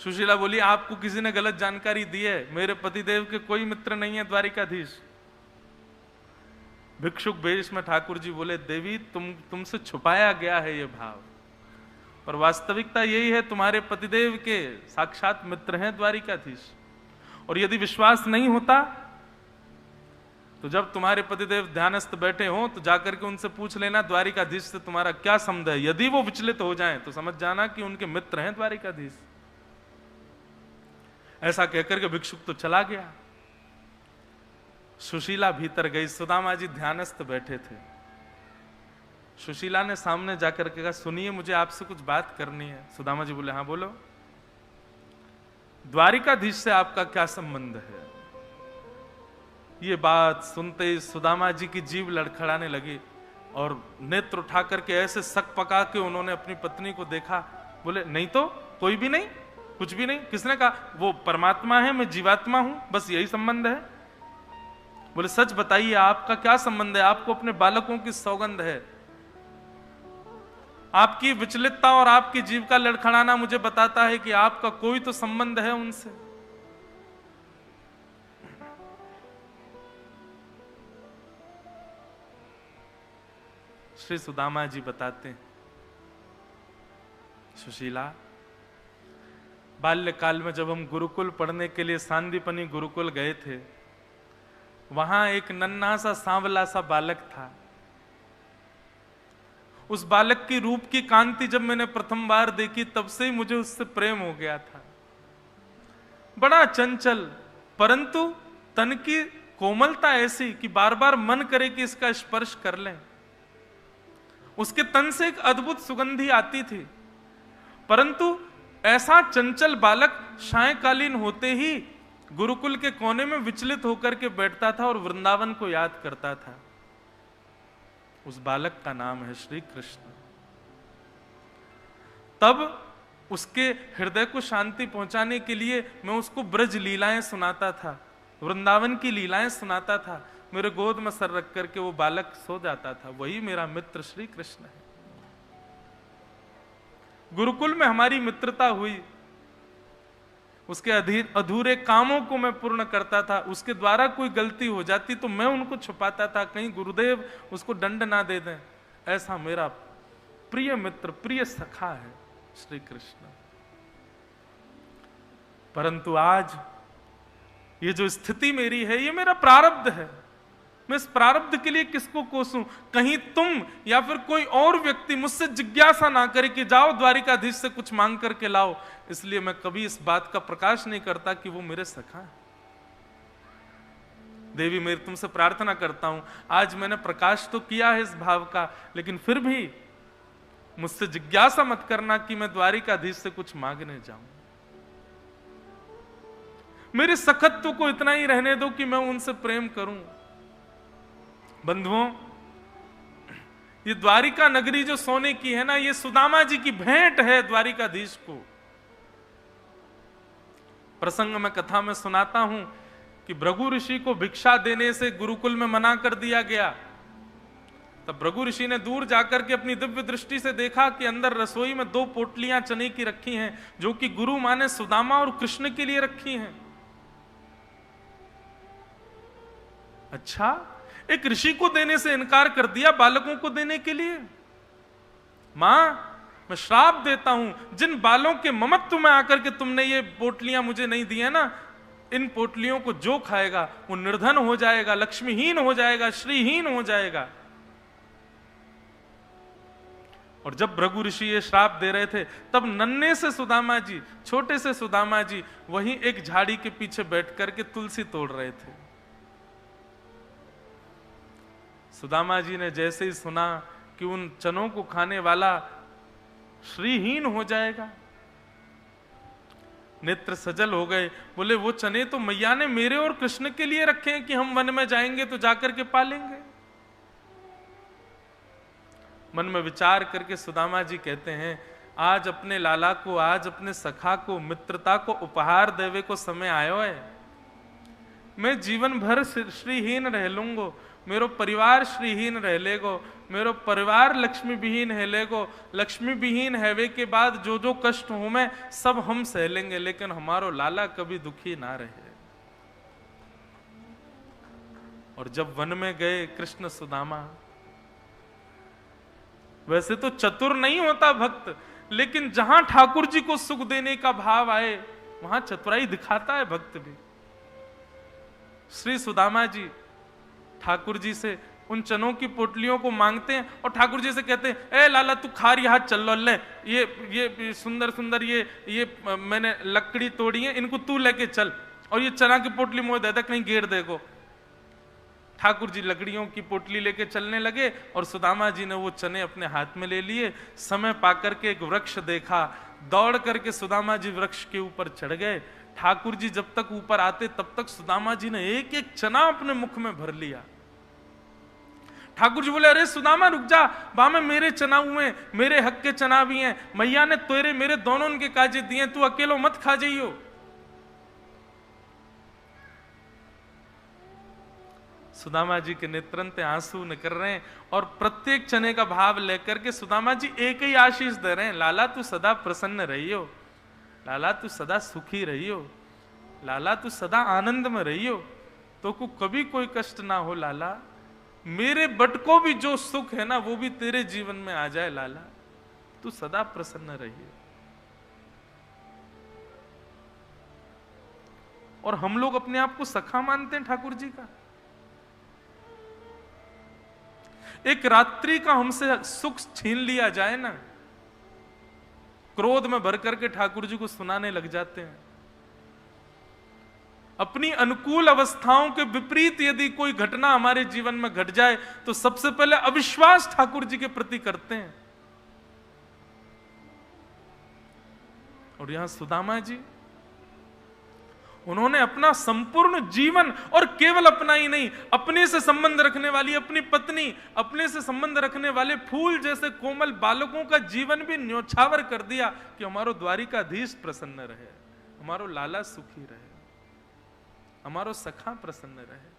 सुशीला बोली, आपको किसी ने गलत जानकारी दी है, मेरे पतिदेव के कोई मित्र नहीं है द्वारिकाधीश। भिक्षुक भेष में ठाकुर जी बोले, देवी तुमसे छुपाया गया है ये भाव, पर वास्तविकता यही है, तुम्हारे पतिदेव के साक्षात मित्र हैं द्वारिकाधीश। और यदि विश्वास नहीं होता तो जब तुम्हारे पतिदेव ध्यानस्थ बैठे हो तो जाकर के उनसे पूछ लेना द्वारिकाधीश से तुम्हारा क्या संबंध है। यदि वो विचलित हो जाएं तो समझ जाना कि उनके मित्र हैं द्वारिकाधीश। ऐसा कहकर के भिक्षुक तो चला गया। सुशीला भीतर गई, सुदामा जी ध्यानस्थ बैठे थे। सुशीला ने सामने जाकर के कहा, सुनिए मुझे आपसे कुछ बात करनी है। सुदामा जी बोले, हाँ बोलो। द्वारिकाधीश से आपका क्या संबंध है? ये बात सुनते ही सुदामा जी की जीभ लड़खड़ाने लगी और नेत्र उठा करके ऐसे सक पका के उन्होंने अपनी पत्नी को देखा। बोले, नहीं तो कोई भी नहीं, कुछ भी नहीं। किसने कहा? वो परमात्मा है, मैं जीवात्मा हूं, बस यही संबंध है। बोले, सच बताइए आपका क्या संबंध है? आपको अपने बालकों की सौगंध है। आपकी विचलितता और आपकी जीव का लड़खड़ाना मुझे बताता है कि आपका कोई तो संबंध है उनसे। श्री सुदामा जी बताते हैं, सुशीला, बाल्यकाल में जब हम गुरुकुल पढ़ने के लिए सांदीपनी गुरुकुल गए थे, वहां एक नन्हा सा सांवला सा बालक था। उस बालक की रूप की कांति जब मैंने प्रथम बार देखी, तब से ही मुझे उससे प्रेम हो गया था। बड़ा चंचल, परंतु तन की कोमलता ऐसी कि बार बार मन करे कि इसका स्पर्श कर लें। उसके तन से एक अद्भुत सुगंधी आती थी, परंतु ऐसा चंचल बालक सायंकालीन होते ही गुरुकुल के कोने में विचलित होकर के बैठता था और वृंदावन को याद करता था। उस बालक का नाम है श्री कृष्ण। तब उसके हृदय को शांति पहुंचाने के लिए मैं उसको ब्रज लीलाएं सुनाता था, वृंदावन की लीलाएं सुनाता था। मेरे गोद में सर रख करके वो बालक सो जाता था। वही मेरा मित्र श्री कृष्ण है। गुरुकुल में हमारी मित्रता हुई। उसके अधूरे कामों को मैं पूर्ण करता था। उसके द्वारा कोई गलती हो जाती तो मैं उनको छुपाता था, कहीं गुरुदेव उसको दंड ना दे दें। ऐसा मेरा प्रिय मित्र, प्रिय सखा है श्री कृष्ण। परंतु आज ये जो स्थिति मेरी है, ये मेरा प्रारब्ध है। मैं इस प्रारब्ध के लिए किसको कोसूं? कहीं तुम या फिर कोई और व्यक्ति मुझसे जिज्ञासा ना करे कि जाओ द्वारिकाधीश से कुछ मांग करके लाओ। इसलिए मैं कभी इस बात का प्रकाश नहीं करता कि वो मेरे सखा है। देवी, मेरी तुमसे प्रार्थना करता हूं, आज मैंने प्रकाश तो किया है इस भाव का, लेकिन फिर भी मुझसे जिज्ञासा मत करना कि मैं द्वारिकाधीश से कुछ मांगने जाऊं। मेरे सखत्व को इतना ही रहने दो कि मैं उनसे प्रेम करूं। बंधुओं, ये द्वारिका नगरी जो सोने की है ना, ये सुदामा जी की भेंट है द्वारिकाधीश को। प्रसंग में कथा में सुनाता हूं कि भृगु ऋषि को भिक्षा देने से गुरुकुल में मना कर दिया गया। तब भृगु ऋषि ने दूर जाकर के अपनी दिव्य दृष्टि से देखा कि अंदर रसोई में 2 पोटलियां चने की रखी हैं, जो कि गुरु मां ने सुदामा और कृष्ण के लिए रखी हैं। अच्छा, एक ऋषि को देने से इनकार कर दिया बालकों को देने के लिए। मां, मैं श्राप देता हूं, जिन बालों के ममत्व में आकर के तुमने ये पोटलियां मुझे नहीं दी है ना, इन पोटलियों को जो खाएगा वो निर्धन हो जाएगा, लक्ष्मीहीन हो जाएगा, श्रीहीन हो जाएगा। और जब भृगु ऋषि ये श्राप दे रहे थे, तब नन्हे से सुदामा जी, छोटे से सुदामा जी वहीं एक झाड़ी के पीछे बैठ करके तुलसी तोड़ रहे थे। सुदामा जी ने जैसे ही सुना कि उन चनों को खाने वाला श्रीहीन हो जाएगा, नेत्र सजल हो गए। बोले, वो चने तो मैया ने मेरे और कृष्ण के लिए रखे हैं कि हम वन में जाएंगे तो जाकर के पालेंगे। मन में विचार करके सुदामा जी कहते हैं, आज अपने लाला को, आज अपने सखा को, मित्रता को उपहार देवे को समय आयो है। मैं जीवन भर श्रीहीन रह लूंगो, मेरो परिवार श्रीहीन रह लेगो, मेरो परिवार लक्ष्मी विहीन है लेगो। लक्ष्मी विहीन हैवे के बाद जो जो कष्ट हो मैं सब हम सह लेंगे, लेकिन हमारो लाला कभी दुखी ना रहे। और जब वन में गए कृष्ण सुदामा, वैसे तो चतुर नहीं होता भक्त, लेकिन जहां ठाकुर जी को सुख देने का भाव आए वहां चतुराई दिखाता है भक्त भी। श्री सुदामा जी ठाकुर जी से उन चनों की पोटलियों को मांगते हैं और ठाकुर जी से कहते हैं, ए लाला तू खारी हाथ चल लो, ले ये सुंदर सुंदर ये मैंने लकड़ी तोड़ी है, इनको तू लेके चल और ये चना की पोटली मुझे दे दे, कहीं गेर देगो। ठाकुर जी लकड़ियों की पोटली लेके चलने लगे और सुदामा जी ने वो चने अपने हाथ में ले लिए। समय पाकर के एक वृक्ष देखा, दौड़ करके सुदामा जी वृक्ष के ऊपर चढ़ गए। ठाकुर जी जब तक ऊपर आते तब तक सुदामा जी ने एक एक चना अपने मुख में भर लिया। ठाकुर जी बोले, अरे सुदामा रुक जा, बामे मेरे चना हुए, मेरे हक के चना भी हैं, मैया ने तेरे मेरे दोनों उनके काजे दिए, तू अकेलो मत खा जाइयो। सुदामा जी के नेत्रंते आंसू निकल रहे हैं और प्रत्येक चने का भाव लेकर के सुदामा जी एक ही आशीष दे रहे हैं, लाला तू सदा प्रसन्न रहियो, लाला तू सदा सुखी रहियो, लाला तू सदा आनंद में रहियो, तो को कभी कोई कष्ट ना हो लाला, मेरे बट को भी जो सुख है ना वो भी तेरे जीवन में आ जाए लाला, तू सदा प्रसन्न रहिए। और हम लोग अपने आप को सखा मानते हैं ठाकुर जी का। एक रात्रि का हमसे सुख छीन लिया जाए ना, क्रोध में भर करके ठाकुर जी को सुनाने लग जाते हैं। अपनी अनुकूल अवस्थाओं के विपरीत यदि कोई घटना हमारे जीवन में घट जाए तो सबसे पहले अविश्वास ठाकुर जी के प्रति करते हैं। और यहां सुदामा जी, उन्होंने अपना संपूर्ण जीवन, और केवल अपना ही नहीं, अपने से संबंध रखने वाली अपनी पत्नी, अपने से संबंध रखने वाले फूल जैसे कोमल बालकों का जीवन भी न्योछावर कर दिया कि हमारो द्वारिकाधीश प्रसन्न रहे, हमारो लाला सुखी रहे, हमारो सखा प्रसन्न रहे।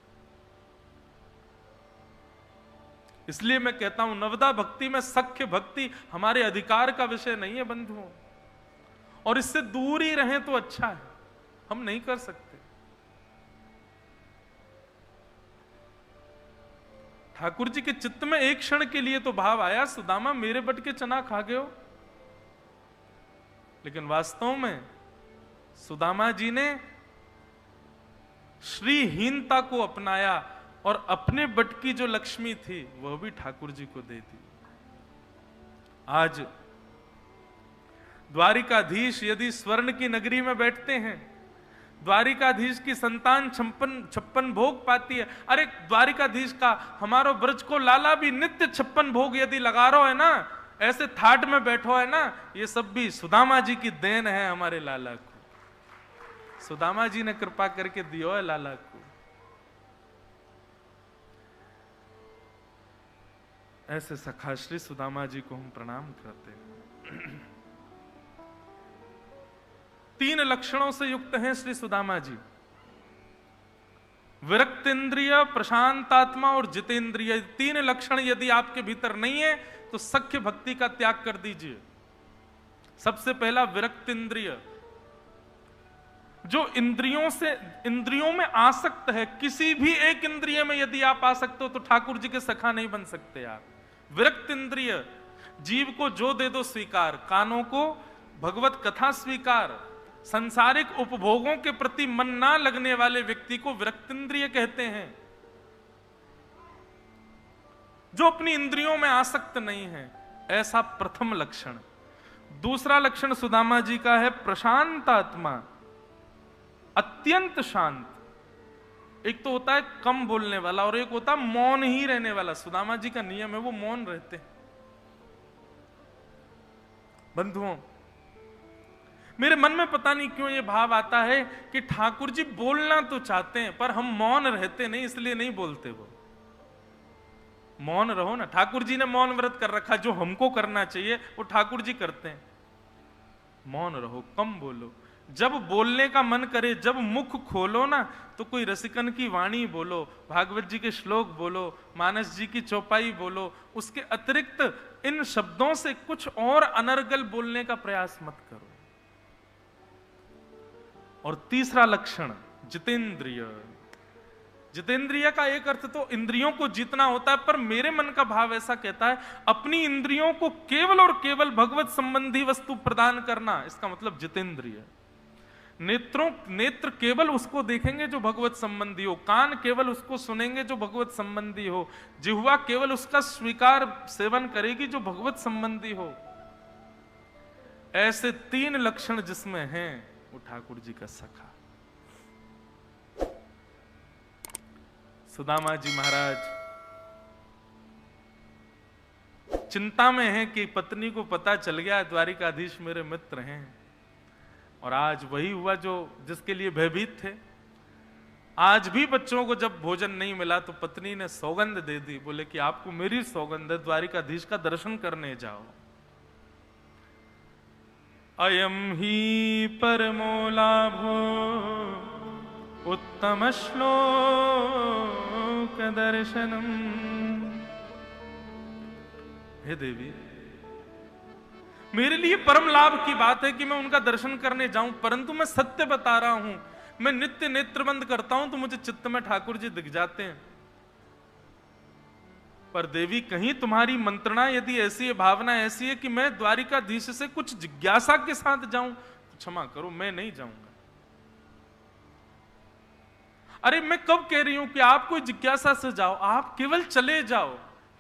इसलिए मैं कहता हूं नवदा भक्ति में सख्य भक्ति हमारे अधिकार का विषय नहीं है बंधुओं, और इससे दूर ही रहें तो अच्छा है, हम नहीं कर सकते। ठाकुर जी के चित्त में एक क्षण के लिए तो भाव आया, सुदामा मेरे बट के चना खा गए हो, लेकिन वास्तव में सुदामा जी ने श्रीहीनता को अपनाया और अपने बट की जो लक्ष्मी थी वह भी ठाकुर जी को दे दी। आज द्वारिकाधीश यदि स्वर्ण की नगरी में बैठते हैं, द्वारिकाधीश की संतान 56 भोग पाती है। अरे द्वारिकाधीश का हमारो ब्रज को लाला भी नित्य 56 भोग यदि लगा रहा है ना, ऐसे थाट में बैठो है ना, ये सब भी सुदामा जी की देन है हमारे लाला को। सुदामा जी ने कृपा करके दियो है लाला को। ऐसे सखा श्री सुदामा जी को हम प्रणाम करते हैं। 3 लक्षणों से युक्त हैं श्री सुदामा जी, विरक्तेंद्रिय, प्रशांतात्मा और जितेंद्रिय। 3 लक्षण यदि आपके भीतर नहीं है तो सख्य भक्ति का त्याग कर दीजिए। सबसे पहला विरक्तेंद्रिय, जो इंद्रियों में आसक्त है, किसी भी एक इंद्रिय में यदि आप आसक्त हो तो ठाकुर जी के सखा नहीं बन सकते आप। विरक्त इंद्रिय, जीव को जो दे दो स्वीकार, कानों को भगवत कथा स्वीकार, संसारिक उपभोगों के प्रति मन ना लगने वाले व्यक्ति को विरक्त इंद्रिय कहते हैं, जो अपनी इंद्रियों में आसक्त नहीं है। ऐसा प्रथम लक्षण। दूसरा लक्षण सुदामा जी का है प्रशांत आत्मा, अत्यंत शांत। एक तो होता है कम बोलने वाला और एक होता है मौन ही रहने वाला। सुदामा जी का नियम है वो मौन रहते हैं। बंधुओं, मेरे मन में पता नहीं क्यों ये भाव आता है कि ठाकुर जी बोलना तो चाहते हैं पर हम मौन रहते नहीं, इसलिए नहीं बोलते। वो मौन रहो ना, ठाकुर जी ने मौन व्रत कर रखा, जो हमको करना चाहिए वो ठाकुर जी करते हैं। मौन रहो, कम बोलो। जब बोलने का मन करे, जब मुख खोलो ना, तो कोई रसिकन की वाणी बोलो, भागवत जी के श्लोक बोलो, मानस जी की चौपाई बोलो। उसके अतिरिक्त इन शब्दों से कुछ और अनर्गल बोलने का प्रयास मत करो। और तीसरा लक्षण जितेंद्रिय। जितेंद्रिय का एक अर्थ तो इंद्रियों को जीतना होता है, पर मेरे मन का भाव ऐसा कहता है अपनी इंद्रियों को केवल और केवल भगवत संबंधी वस्तु प्रदान करना, इसका मतलब जितेंद्रिय। नेत्र केवल उसको देखेंगे जो भगवत संबंधी हो, कान केवल उसको सुनेंगे जो भगवत संबंधी हो, जिह्वा केवल उसका स्वीकार सेवन करेगी जो भगवत संबंधी हो। ऐसे 3 लक्षण जिसमें हैं वो ठाकुर जी का सखा। सुदामा जी महाराज चिंता में हैं कि पत्नी को पता चल गया द्वारिकाधीश मेरे मित्र हैं, और आज वही हुआ जो जिसके लिए भयभीत थे। आज भी बच्चों को जब भोजन नहीं मिला तो पत्नी ने सौगंध दे दी, बोले कि आपको मेरी सौगंध है, द्वारिकाधीश का दर्शन करने जाओ। अयम ही परमो लाभो उत्तम श्लोक दर्शनम। हे देवी, मेरे लिए परम लाभ की बात है कि मैं उनका दर्शन करने जाऊं, परंतु मैं सत्य बता रहा हूं, मैं नित्य नेत्र बंद करता हूं तो मुझे चित्त में ठाकुर जी दिख जाते हैं। पर देवी, कहीं तुम्हारी मंत्रणा यदि ऐसी है, भावना ऐसी है कि मैं द्वारिकाधीश से कुछ जिज्ञासा के साथ जाऊं, तो क्षमा करो, मैं नहीं जाऊंगा। अरे मैं कब कह रही हूं कि आप कोई जिज्ञासा से जाओ, आप केवल चले जाओ,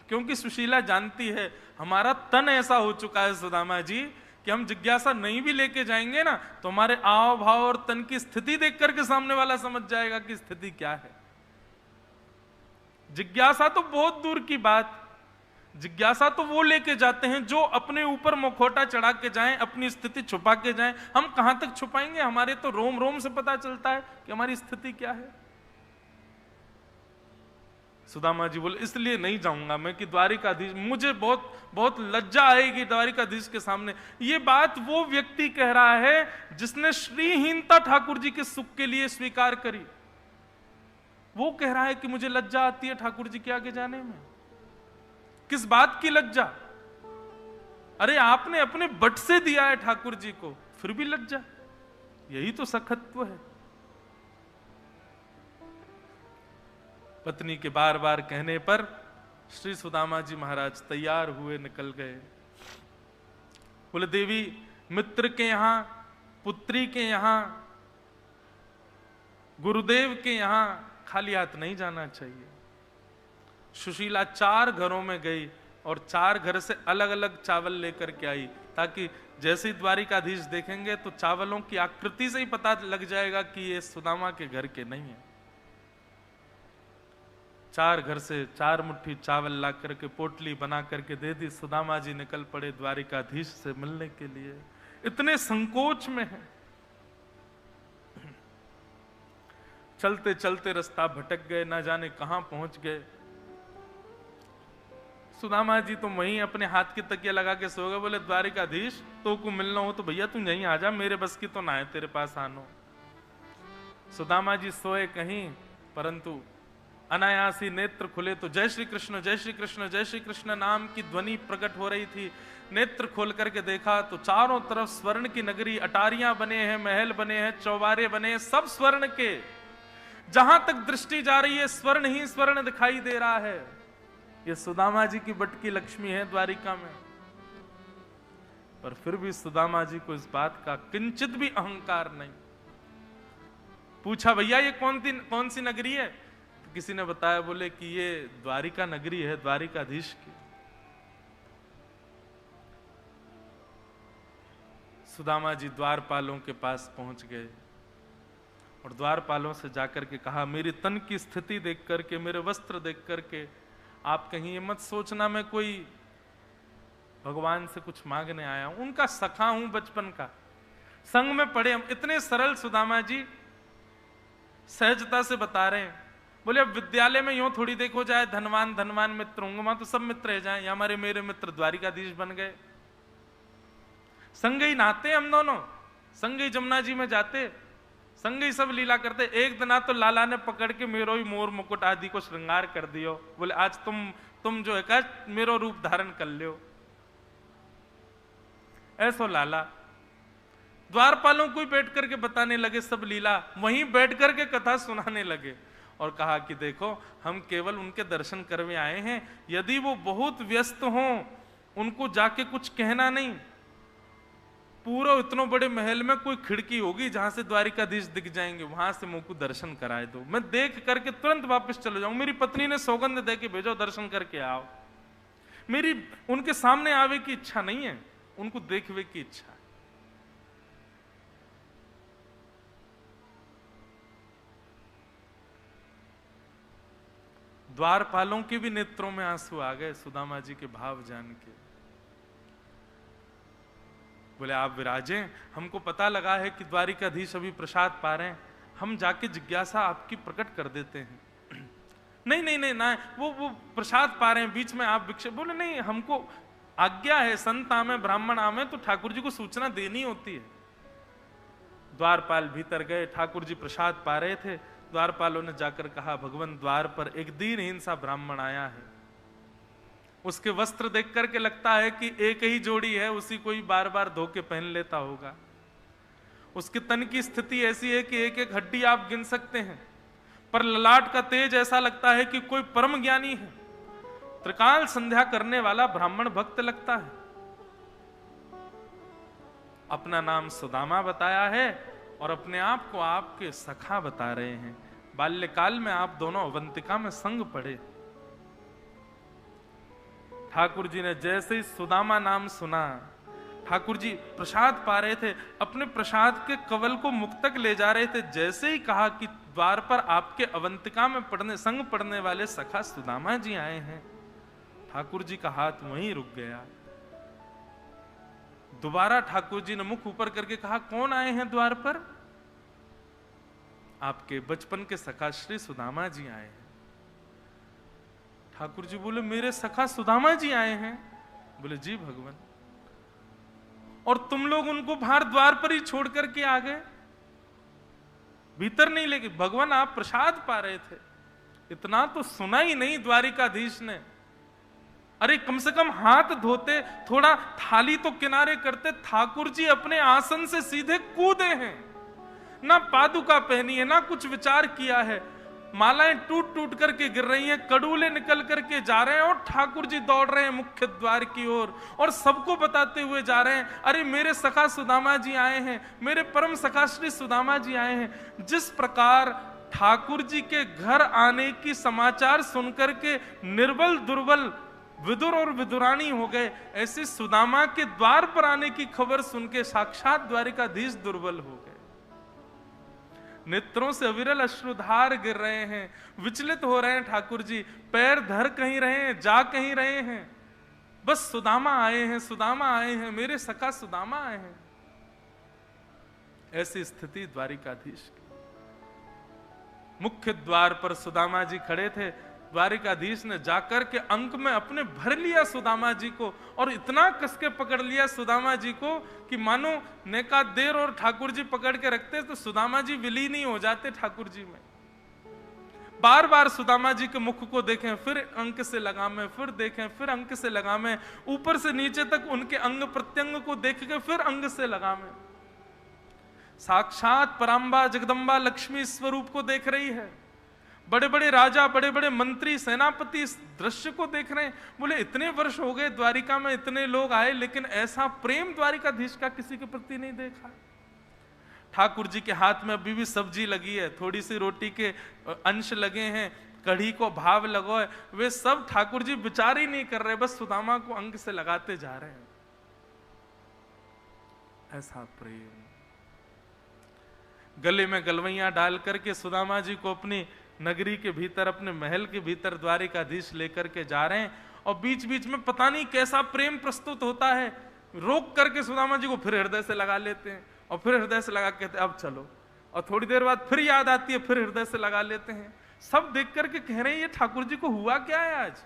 क्योंकि सुशीला जानती है हमारा तन ऐसा हो चुका है सुदामा जी कि हम जिज्ञासा नहीं भी लेके जाएंगे ना तो हमारे आव भाव और तन की स्थिति देख करके सामने वाला समझ जाएगा कि स्थिति क्या है। जिज्ञासा तो बहुत दूर की बात, जिज्ञासा तो वो लेके जाते हैं जो अपने ऊपर मुखौटा चढ़ा के जाएं, अपनी स्थिति छुपा के जाएं। हम कहां तक छुपाएंगे, हमारे तो रोम रोम से पता चलता है कि हमारी स्थिति क्या है। सुदामा जी बोले इसलिए नहीं जाऊंगा मैं कि द्वारिकाधीश, मुझे बहुत बहुत लज्जा आएगी द्वारिकाधीश के सामने। ये बात वो व्यक्ति कह रहा है जिसने श्रीहीनता ठाकुर जी के सुख के लिए स्वीकार करी। वो कह रहा है कि मुझे लज्जा आती है ठाकुर जी के आगे जाने में। किस बात की लज्जा? अरे आपने अपने बट से दिया है ठाकुर जी को, फिर भी लज्जा? यही तो सखत्व है। पत्नी के बार बार कहने पर श्री सुदामा जी महाराज तैयार हुए, निकल गए। बोले देवी, मित्र के यहां, पुत्री के यहां, गुरुदेव के यहां खाली हाथ नहीं जाना चाहिए। सुशीला 4 घरों में गई और 4 घर से अलग अलग चावल लेकर के आई, ताकि जैसे ही द्वारिकाधीश देखेंगे तो चावलों की आकृति से ही पता लग जाएगा कि ये सुदामा के घर के नहीं है। 4 घर से 4 मुट्ठी चावल ला करके पोटली बना करके दे दी। सुदामा जी निकल पड़े द्वारिकाधीश से मिलने के लिए, इतने संकोच में है। चलते चलते रास्ता भटक गए, ना जाने कहां पहुंच गए। सुदामा जी तो वहीं अपने हाथ की तकिया लगा के सो गए। बोले द्वारिकाधीश तो को मिलना हो तो भैया तू यहीं आ जा, मेरे बस की तो ना है तेरे पास आनो। सुदामा जी सोए कहीं, परंतु अनायासी नेत्र खुले तो जय श्री कृष्ण जय श्री कृष्ण जय श्री कृष्ण नाम की ध्वनि प्रकट हो रही थी। नेत्र खोल करके देखा तो चारों तरफ स्वर्ण की नगरी, अटारियां बने हैं, महल बने हैं, चौबारे बने हैं, सब स्वर्ण के। जहां तक दृष्टि जा रही है स्वर्ण ही स्वर्ण दिखाई दे रहा है। ये सुदामा जी की बट की लक्ष्मी है द्वारिका में। पर फिर भी सुदामा जी को इस बात का किंचित भी अहंकार नहीं। पूछा भैया ये कौन सी नगरी है? तो किसी ने बताया, बोले कि ये द्वारिका नगरी है, द्वारिकाधीश की। सुदामा जी द्वारपालों के पास पहुंच गए और द्वारपालों से जाकर के कहा, मेरी तन की स्थिति देख करके, मेरे वस्त्र देख करके आप कहीं ये मत सोचना मैं कोई भगवान से कुछ मांगने आया हूं। उनका सखा हूं बचपन का, संग में पड़े हम। इतने सरल सुदामा जी सहजता से बता रहे हैं। बोले अब विद्यालय में यूं थोड़ी देखो जाए धनवान धनवान मित्र होंगे, वहां तो सब मित्र रह जाए। हमारे मेरे मित्र द्वारिकाधीश बन गए। संग ही नहाते हम दोनों, संग ही जमुना जी में जाते, संग ही सब लीला करते। एक दिन तो लाला ने पकड़ के मेरो ही मोर मुकुट आदि को श्रृंगार कर दियो। बोले आज तुम जो है कह मेरो रूप धारण कर लियो। ऐसो लाला द्वारपालों को ही बैठ करके बताने लगे सब लीला, वहीं बैठ करके कथा सुनाने लगे और कहा कि देखो हम केवल उनके दर्शन करने आए हैं। यदि वो बहुत व्यस्त हों उनको जाके कुछ कहना नहीं। पूरा इतने बड़े महल में कोई खिड़की होगी जहां से द्वारिकाधीश दिख जाएंगे, वहां से मुझको दर्शन कराए दो, मैं देख करके तुरंत वापस चले जाऊं। मेरी पत्नी ने सौगंध दे के भेजो, दर्शन करके आओ। मेरी उनके सामने आवे की इच्छा नहीं है, उनको देखवे की इच्छा है। द्वारपालों के भी नेत्रों में आंसू आ गए सुदामा जी के भाव जान के। बोले आप विराजें, हमको पता लगा है कि द्वारिकाधीश अभी प्रसाद पा रहे हैं, हम जाके जिज्ञासा आपकी प्रकट कर देते हैं। नहीं नहीं नहीं ना, वो प्रसाद पा रहे हैं, बीच में आप भिक्षा। बोले नहीं, हमको आज्ञा है, संत आमे ब्राह्मण आमे तो ठाकुर जी को सूचना देनी होती है। द्वारपाल भीतर गए, ठाकुर जी प्रसाद पा रहे थे। द्वारपालों ने जाकर कहा, भगवान द्वार पर एक दीनहीन सा ब्राह्मण आया है, उसके वस्त्र देख करके लगता है कि एक ही जोड़ी है, उसी को ही बार बार धो के पहन लेता होगा। उसके तन की स्थिति ऐसी है कि एक एक हड्डी आप गिन सकते हैं, पर ललाट का तेज ऐसा लगता है कि कोई परम ज्ञानी है, त्रिकाल संध्या करने वाला ब्राह्मण भक्त लगता है। अपना नाम सुदामा बताया है और अपने आप को आपके सखा बता रहे हैं। बाल्यकाल में आप दोनों अवंतिका में संग पढ़े। ठाकुर जी ने जैसे ही सुदामा नाम सुना, ठाकुर जी प्रसाद पा रहे थे, अपने प्रसाद के कवल को मुख तक ले जा रहे थे, जैसे ही कहा कि द्वार पर आपके अवंतिका में संग पढ़ने वाले सखा सुदामा जी आए हैं, ठाकुर जी का हाथ वहीं रुक गया। दोबारा ठाकुर जी ने मुख ऊपर करके कहा, कौन आए हैं द्वार पर? आपके बचपन के सखा श्री सुदामा जी आए हैं। ठाकुर जी बोले, मेरे सखा सुदामा जी आए हैं? बोले जी भगवान। और तुम लोग उनको बाहर द्वार पर ही छोड़ करके आ गए, भीतर नहीं लेके? भगवान आप प्रसाद पा रहे थे, इतना तो सुना ही नहीं द्वारिकाधीश ने। अरे कम से कम हाथ धोते, थोड़ा थाली तो किनारे करते। ठाकुर जी अपने आसन से सीधे कूदे हैं, ना पादुका पहनी है, ना कुछ विचार किया है। मालाएं टूट टूट करके गिर रही हैं, कड़ूले निकल करके जा रहे हैं और ठाकुर जी दौड़ रहे हैं मुख्य द्वार की ओर और सबको बताते हुए जा रहे हैं, अरे मेरे सखा सुदामा जी आए हैं, मेरे परम सखा श्री सुदामा जी आए हैं। जिस प्रकार ठाकुर जी के घर आने की समाचार सुनकर के निर्बल दुर्बल विदुर और विदुरानी हो गए, ऐसे सुदामा के द्वार पर आने की खबर सुन के साक्षात द्वारिकाधीश दुर्बल हो गए। नेत्रों से अविरल अश्रुधार गिर रहे हैं, विचलित हो रहे हैं ठाकुर जी, पैर धर कहीं रहे हैं, जा कहीं रहे हैं, बस सुदामा आए हैं, सुदामा आए हैं, मेरे सखा सुदामा आए हैं। ऐसी स्थिति द्वारिकाधीश की। मुख्य द्वार पर सुदामा जी खड़े थे। द्वारिकाधीश ने जाकर के अंक में अपने भर लिया सुदामा जी को और इतना कसके पकड़ लिया सुदामा जी को कि मानो नेका देर और ठाकुर जी पकड़ के रखते तो सुदामा जी विलीन ही हो जाते ठाकुर जी में। बार बार सुदामा जी के मुख को देखें, फिर अंक से लगामें, फिर देखें, फिर अंक से लगामें, ऊपर से नीचे तक उनके अंग प्रत्यंग को देख के फिर अंग से लगामें। साक्षात पराम्बा जगदम्बा लक्ष्मी स्वरूप को देख रही है। बड़े बड़े राजा, बड़े बड़े मंत्री, सेनापति इस दृश्य को देख रहे हैं। बोले इतने वर्ष हो गए द्वारिका में, इतने लोग आए, लेकिन ऐसा प्रेम द्वारिकाधीश का किसी के प्रति नहीं देखा। ठाकुर जी के हाथ में अभी भी सब्जी लगी है, थोड़ी सी रोटी के अंश लगे हैं, कढ़ी को भाव लगो है, वे सब ठाकुर जी विचार ही नहीं कर रहे, बस सुदामा को अंग से लगाते जा रहे हैं। ऐसा प्रेम। गले में गलवैया डाल करके सुदामा जी को अपनी नगरी के भीतर, अपने महल के भीतर द्वारिकाधीश लेकर के जा रहे हैं और बीच बीच में पता नहीं कैसा प्रेम प्रस्तुत होता है। रोक करके सुदामा जी को फिर हृदय से लगा लेते हैं और फिर हृदय से लगा कहते अब चलो, और थोड़ी देर बाद फिर याद आती है, फिर हृदय से लगा लेते हैं। सब देख करके कह रहे हैं ये ठाकुर जी को हुआ क्या है आज।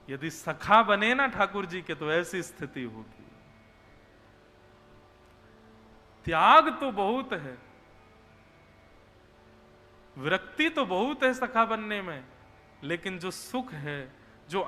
यदि सखा बने ना ठाकुर जी के तो ऐसी स्थिति होगी। त्याग तो बहुत है, विरक्ति तो बहुत है सखा बनने में, लेकिन जो सुख है, जो